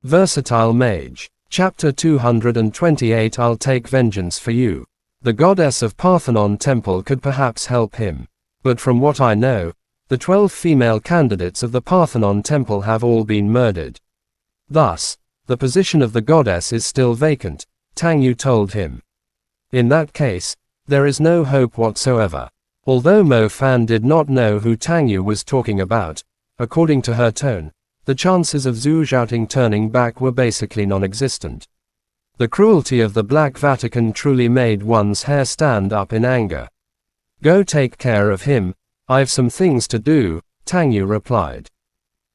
Versatile Mage. Chapter 228. I'll take vengeance for you. The goddess of Parthenon Temple could perhaps help him. But from what I know, the 12 female candidates of the Parthenon Temple have all been murdered. Thus, the position of the goddess is still vacant, Tang Yu told him. In that case, there is no hope whatsoever. Although Mo Fan did not know who Tang Yu was talking about, according to her tone, the chances of Zhu Zhaoting turning back were basically non-existent. The cruelty of the Black Vatican truly made one's hair stand up in anger. Go take care of him, I've some things to do, Tang Yu replied.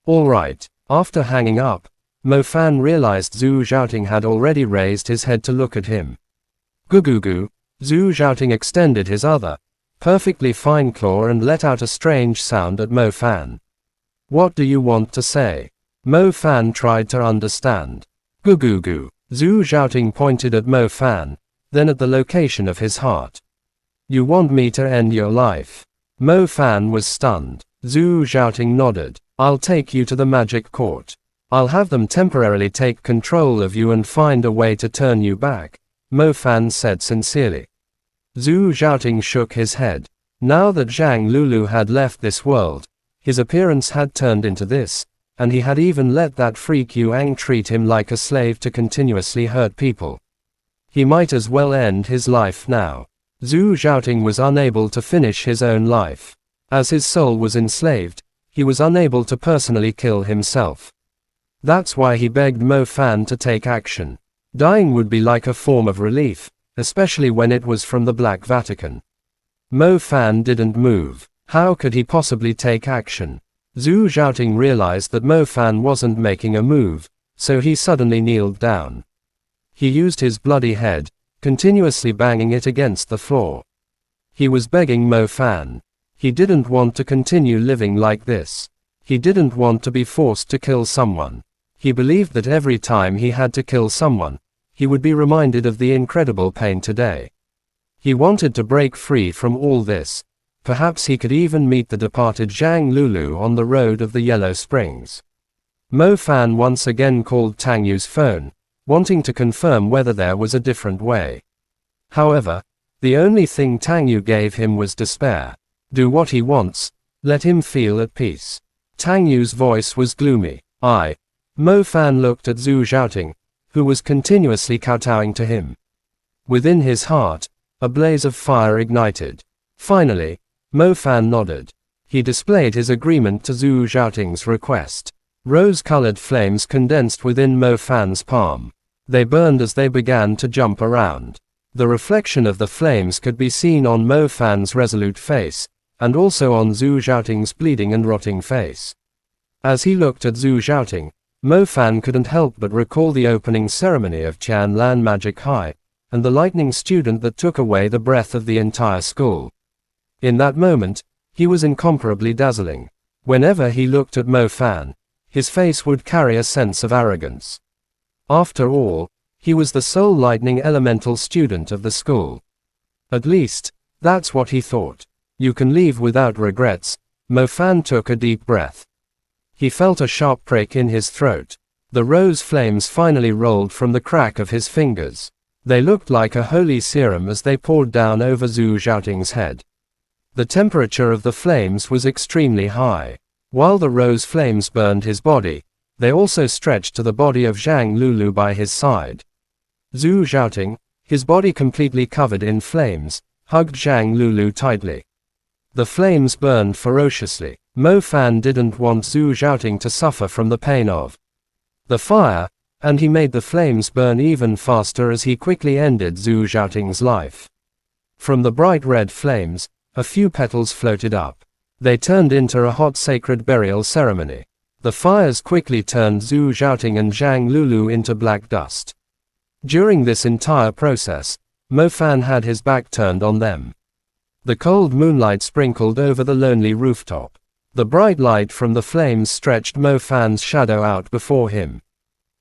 All right. After hanging up, Mo Fan realized Zhu Zhaoting had already raised his head to look at him. Gugugu, Zhu Zhaoting extended his other, perfectly fine claw and let out a strange sound at Mo Fan. What do you want to say? Mo Fan tried to understand. Gugugu. Zhu Zhaoting pointed at Mo Fan, then at the location of his heart. You want me to end your life? Mo Fan was stunned. Zhu Zhaoting nodded. I'll take you to the magic court. I'll have them temporarily take control of you and find a way to turn you back, Mo Fan said sincerely. Zhu Zhaoting shook his head. Now that Zhang Lulu had left this world, his appearance had turned into this, and he had even let that freak Yuang treat him like a slave to continuously hurt people. He might as well end his life now. Zhu Zhaoting was unable to finish his own life. As his soul was enslaved, he was unable to personally kill himself. That's why he begged Mo Fan to take action. Dying would be like a form of relief, especially when it was from the Black Vatican. Mo Fan didn't move. How could he possibly take action? Zhu Zhaoting realized that Mo Fan wasn't making a move, so he suddenly kneeled down. He used his bloody head, continuously banging it against the floor. He was begging Mo Fan. He didn't want to continue living like this. He didn't want to be forced to kill someone. He believed that every time he had to kill someone, he would be reminded of the incredible pain today. He wanted to break free from all this. Perhaps he could even meet the departed Zhang Lulu on the road of the Yellow Springs. Mo Fan once again called Tang Yu's phone, wanting to confirm whether there was a different way. However, the only thing Tang Yu gave him was despair. Do what he wants, let him feel at peace. Tang Yu's voice was gloomy. Mo Fan looked at Zhu Zhaoting, who was continuously kowtowing to him. Within his heart, a blaze of fire ignited. Finally, Mo Fan nodded. He displayed his agreement to Zhu Zhaoting's request. Rose-colored flames condensed within Mo Fan's palm. They burned as they began to jump around. The reflection of the flames could be seen on Mo Fan's resolute face, and also on Zhu Zhaoting's bleeding and rotting face. As he looked at Zhu Zhaoting, Mo Fan couldn't help but recall the opening ceremony of Tianlan Magic High, and the lightning student that took away the breath of the entire school. In that moment, he was incomparably dazzling. Whenever he looked at Mo Fan, his face would carry a sense of arrogance. After all, he was the sole lightning elemental student of the school. At least, that's what he thought. You can leave without regrets. Mo Fan took a deep breath. He felt a sharp prick in his throat. The rose flames finally rolled from the crack of his fingers. They looked like a holy serum as they poured down over Zhu Zhaoting's head. The temperature of the flames was extremely high. While the rose flames burned his body, they also stretched to the body of Zhang Lulu by his side. Zhu Zhaoting, his body completely covered in flames, hugged Zhang Lulu tightly. The flames burned ferociously. Mo Fan didn't want Zhu Zhaoting to suffer from the pain of the fire, and he made the flames burn even faster as he quickly ended Zhu Zhaoting's life. From the bright red flames, a few petals floated up. They turned into a hot sacred burial ceremony. The fires quickly turned Zhu Zhaoting and Zhang Lulu into black dust. During this entire process, Mo Fan had his back turned on them. The cold moonlight sprinkled over the lonely rooftop. The bright light from the flames stretched Mo Fan's shadow out before him.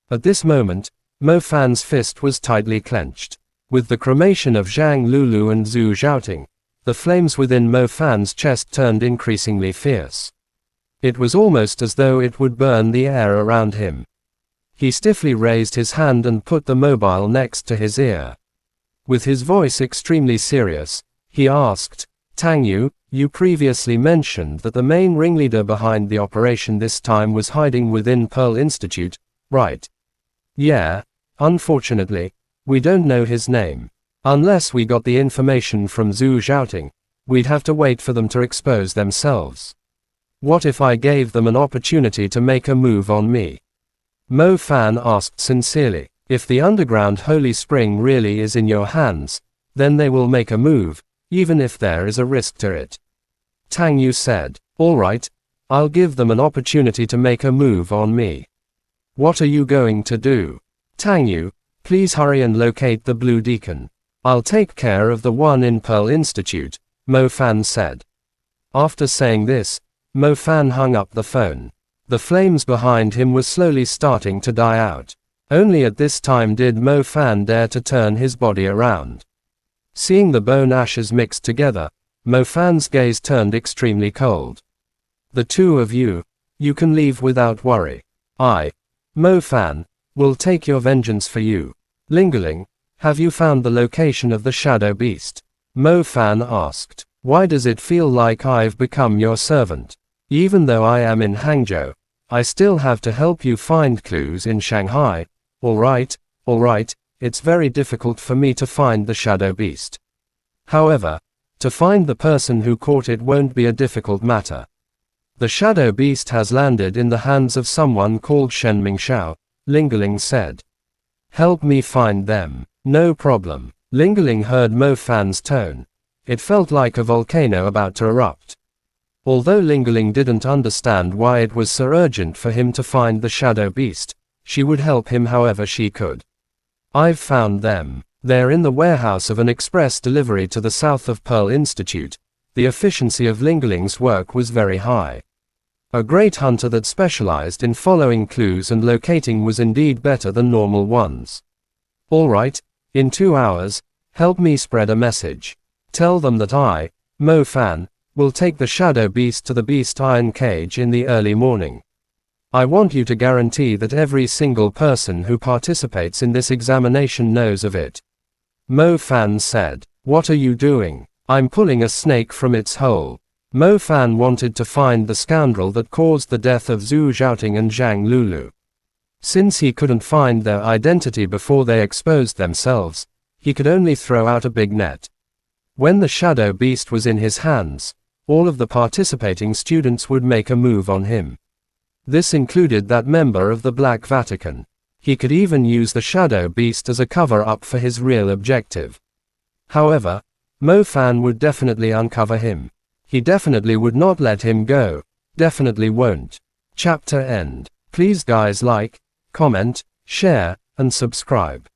At this moment, Mo Fan's fist was tightly clenched. With the cremation of Zhang Lulu and Zhu Zhaoting, the flames within Mo Fan's chest turned increasingly fierce. It was almost as though it would burn the air around him. He stiffly raised his hand and put the mobile next to his ear. With his voice extremely serious, he asked, Tang Yu, you previously mentioned that the main ringleader behind the operation this time was hiding within Pearl Institute, right? Yeah, unfortunately, we don't know his name. Unless we got the information from Zhu Zhaoting, we'd have to wait for them to expose themselves. What if I gave them an opportunity to make a move on me? Mo Fan asked sincerely. If the underground holy spring really is in your hands, then they will make a move, even if there is a risk to it. Tang Yu said, alright, I'll give them an opportunity to make a move on me. What are you going to do? Tang Yu, please hurry and locate the Blue Deacon. I'll take care of the one in Pearl Institute, Mo Fan said. After saying this, Mo Fan hung up the phone. The flames behind him were slowly starting to die out. Only at this time did Mo Fan dare to turn his body around. Seeing the bone ashes mixed together, Mo Fan's gaze turned extremely cold. The two of you can leave without worry. I, Mo Fan, will take your vengeance for you. Lingerling, have you found the location of the Shadow Beast? Mo Fan asked. Why does it feel like I've become your servant? Even though I am in Hangzhou, I still have to help you find clues in Shanghai. Alright, it's very difficult for me to find the Shadow Beast. However, to find the person who caught it won't be a difficult matter. The Shadow Beast has landed in the hands of someone called Shen Mingxiao, Lingerling said. Help me find them. No problem. Lingerling heard Mo Fan's tone. It felt like a volcano about to erupt. Although Lingerling didn't understand why it was so urgent for him to find the Shadow Beast, she would help him however she could. I've found them. They're in the warehouse of an express delivery to the south of Pearl Institute. The efficiency of Lingerling's work was very high. A great hunter that specialized in following clues and locating was indeed better than normal ones. Alright, in 2 hours, help me spread a message. Tell them that I, Mo Fan, will take the Shadow Beast to the Beast Iron Cage in the early morning. I want you to guarantee that every single person who participates in this examination knows of it. Mo Fan said, what are you doing? I'm pulling a snake from its hole. Mo Fan wanted to find the scoundrel that caused the death of Zhu Zhaoting and Zhang Lulu. Since he couldn't find their identity before they exposed themselves, he could only throw out a big net. When the Shadow Beast was in his hands, all of the participating students would make a move on him. This included that member of the Black Vatican. He could even use the Shadow Beast as a cover-up for his real objective. However, Mo Fan would definitely uncover him. He definitely would not let him go. Definitely won't. Chapter end. Please guys like, comment, share, and subscribe.